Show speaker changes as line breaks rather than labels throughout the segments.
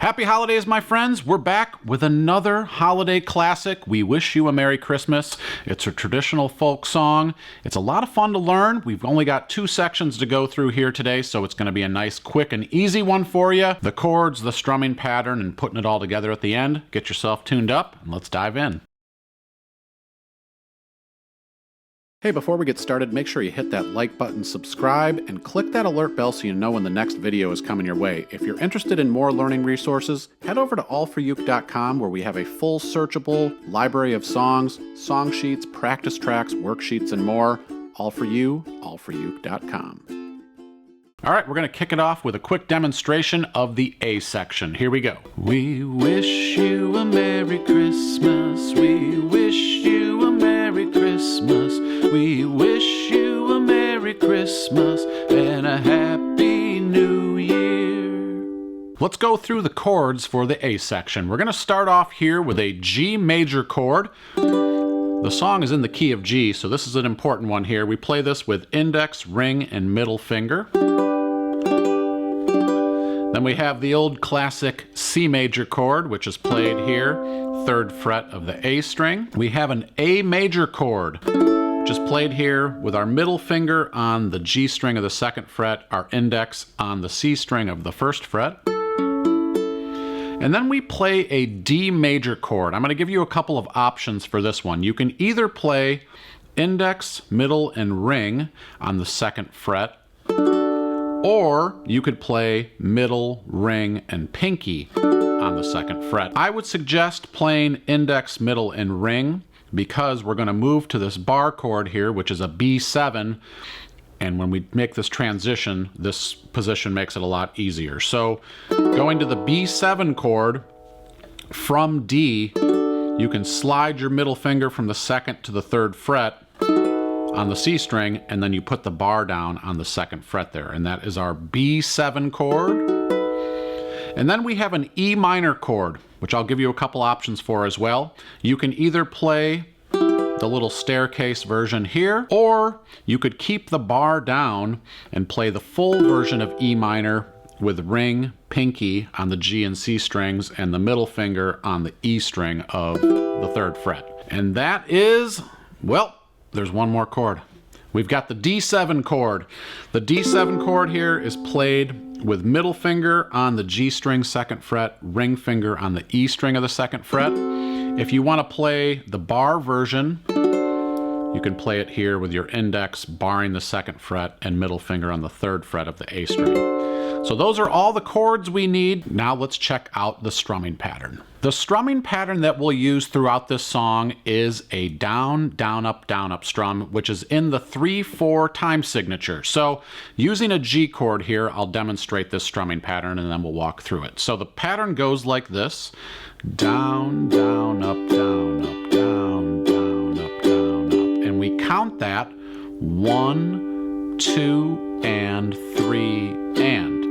Happy holidays, my friends. We're back with another holiday classic, We Wish You a Merry Christmas. It's a traditional folk song. It's a lot of fun to learn. We've only got 2 sections to go through here today, so it's going to be a nice, quick, and easy one for you. The chords, the strumming pattern, and putting it all together at the end. Get yourself tuned up, and let's dive in. Hey, before we get started, make sure you hit that like button, subscribe, and click that alert bell so you know when the next video is coming your way. If you're interested in more learning resources, head over to allforyouth.com where we have a full searchable library of songs, song sheets, practice tracks, worksheets, and more. All for you, allforyouth.com. All right, we're going to kick it off with a quick demonstration of the A section. Here we go. We wish you a Merry Christmas. We wish you a Merry Christmas. We wish you a Merry Christmas and a Happy New Year. Let's go through the chords for the A section. We're going to start off here with a G major chord. The song is in the key of G, so this is an important one here. We play this with index, ring, and middle finger. Then we have the old classic C major chord, which is played here, 3rd fret of the A string. We have an A major chord, which is played here with our middle finger on the G string of the 2nd fret, our index on the C string of the 1st fret. And then we play a D major chord. I'm going to give you a couple of options for this one. You can either play index, middle, and ring on the 2nd fret, or you could play middle, ring, and pinky on the 2nd fret. I would suggest playing index, middle, and ring because we're going to move to this bar chord here, which is a B7. And when we make this transition, this position makes it a lot easier. So going to the B7 chord from D, you can slide your middle finger from the 2nd to the 3rd fret on the C string, and then you put the bar down on the 2nd fret there, and that is our B7 chord. And then we have an E minor chord, which I'll give you a couple options for as well. You can either play the little staircase version here, or you could keep the bar down and play the full version of E minor with ring, pinky on the G and C strings, and the middle finger on the E string of the 3rd fret. And that is, well, there's one more chord. We've got the D7 chord. The D7 chord here is played with middle finger on the G string 2nd fret, ring finger on the E string of the 2nd fret. If you want to play the bar version, you can play it here with your index barring the 2nd fret and middle finger on the 3rd fret of the A string. So those are all the chords we need. Now let's check out the strumming pattern. The strumming pattern that we'll use throughout this song is a down, down, up strum, which is in the 3/4 time signature. So using a G chord here, I'll demonstrate this strumming pattern and then we'll walk through it. So the pattern goes like this: down, down, up, down, up, down, down, up, down, up. And we count that 1, 2, and 3, and.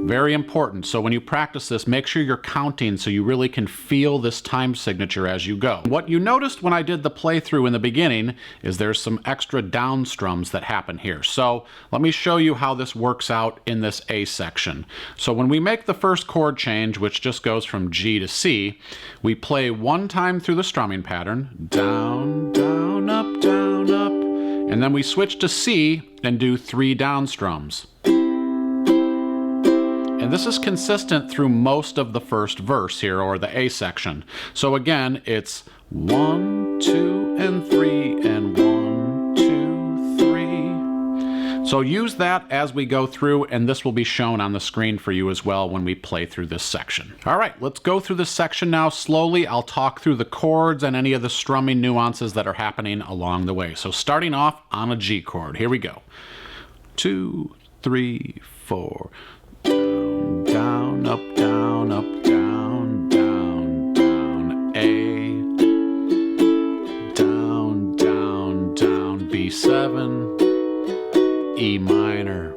Very important. So when you practice this, make sure you're counting so you really can feel this time signature as you go. What you noticed when I did the playthrough in the beginning is there's some extra down strums that happen here. So let me show you how this works out in this A section. So when we make the first chord change, which just goes from G to C, we play 1 time through the strumming pattern, down, down, up, and then we switch to C and do 3 down strums. And this is consistent through most of the first verse here, or the A section. So again, it's 1, 2, and 3, and 1, 2, 3. So use that as we go through, and this will be shown on the screen for you as well when we play through this section. All right, let's go through this section now slowly. I'll talk through the chords and any of the strumming nuances that are happening along the way. So starting off on a G chord, here we go. 2, 3, 4. Down, up, down, up, down, down, down, A. Down, down, down, B7, E minor,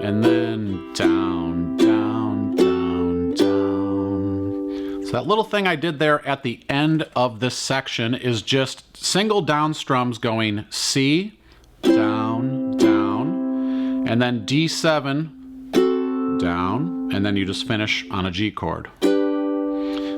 and then down, down, down, down. So that little thing I did there at the end of this section is just single down strums going C, down, down, and then D7, down, and then you just finish on a G chord.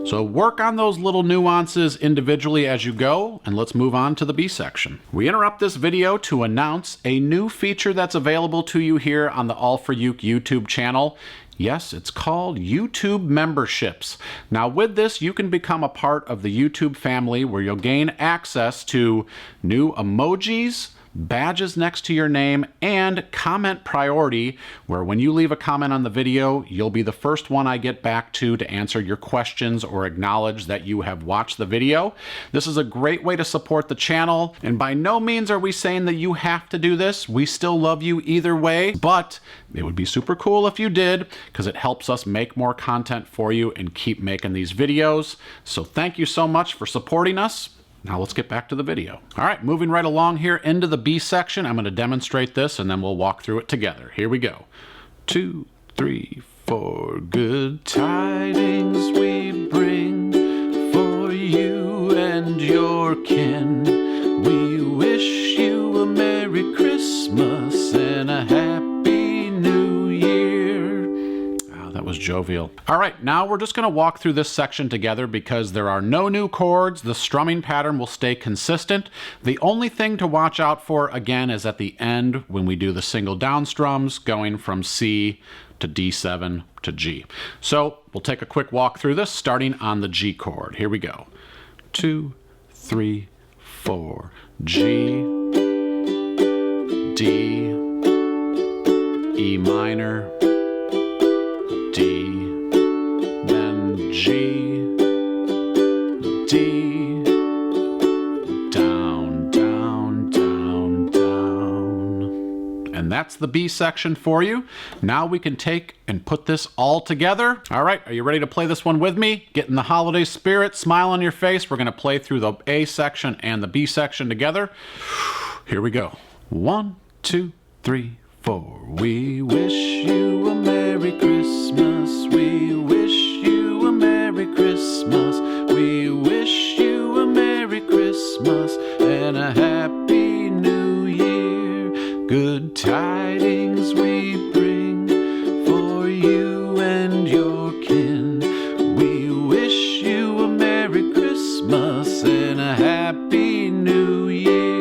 So work on those little nuances individually as you go, and let's move on to the B section. We interrupt this video to announce a new feature that's available to you here on the All for Uke YouTube channel. Yes, it's called YouTube Memberships. Now with this, you can become a part of the YouTube family where you'll gain access to new emojis, badges next to your name, and comment priority, where when you leave a comment on the video, you'll be the first one I get back to answer your questions or acknowledge that you have watched the video. This is a great way to support the channel, and by no means are we saying that you have to do this. We still love you either way, but it would be super cool if you did, because it helps us make more content for you and keep making these videos. So thank you so much for supporting us. Now let's get back to the video. All right, moving right along here into the B section. I'm going to demonstrate this and then we'll walk through it together. Here we go. 2, 3, 4. Good tidings we bring for you and your kin. We wish you a Merry Christmas and a Happy New Year. That was jovial. All right, now we're just going to walk through this section together because there are no new chords. The strumming pattern will stay consistent. The only thing to watch out for, again, is at the end when we do the single down strums going from C to D7 to G. So we'll take a quick walk through this starting on the G chord. Here we go. 2, 3, 4. G, D, E minor, D, then G, D, down, down, down, down. And that's the B section for you. Now we can take and put this all together. All right, are you ready to play this one with me? Get in the holiday spirit, smile on your face. We're gonna play through the A section and the B section together. Here we go. 1, 2, 3, 4. We wish you a Merry Christmas. We wish you a Merry Christmas. We wish you a Merry Christmas and a Happy New Year. Good tidings we bring for you and your kin. We wish you a Merry Christmas and a Happy New Year.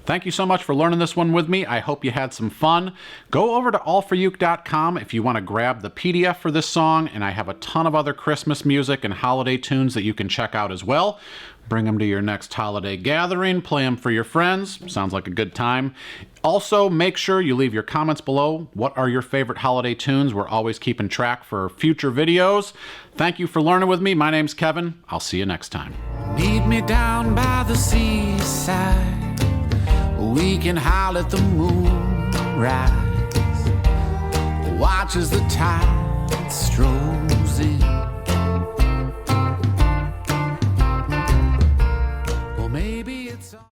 Thank you so much for learning this one with me. I hope you had some fun. Go over to allforuke.com if you want to grab the PDF for this song, and I have a ton of other Christmas music and holiday tunes that you can check out as well. Bring them to your next holiday gathering, play them for your friends. Sounds like a good time. Also, make sure you leave your comments below. What are your favorite holiday tunes? We're always keeping track for future videos. Thank you for learning with me. My name's Kevin. I'll see you next time. Meet me down by the seaside. We can howl at the moon rise. Watch as the tide strolls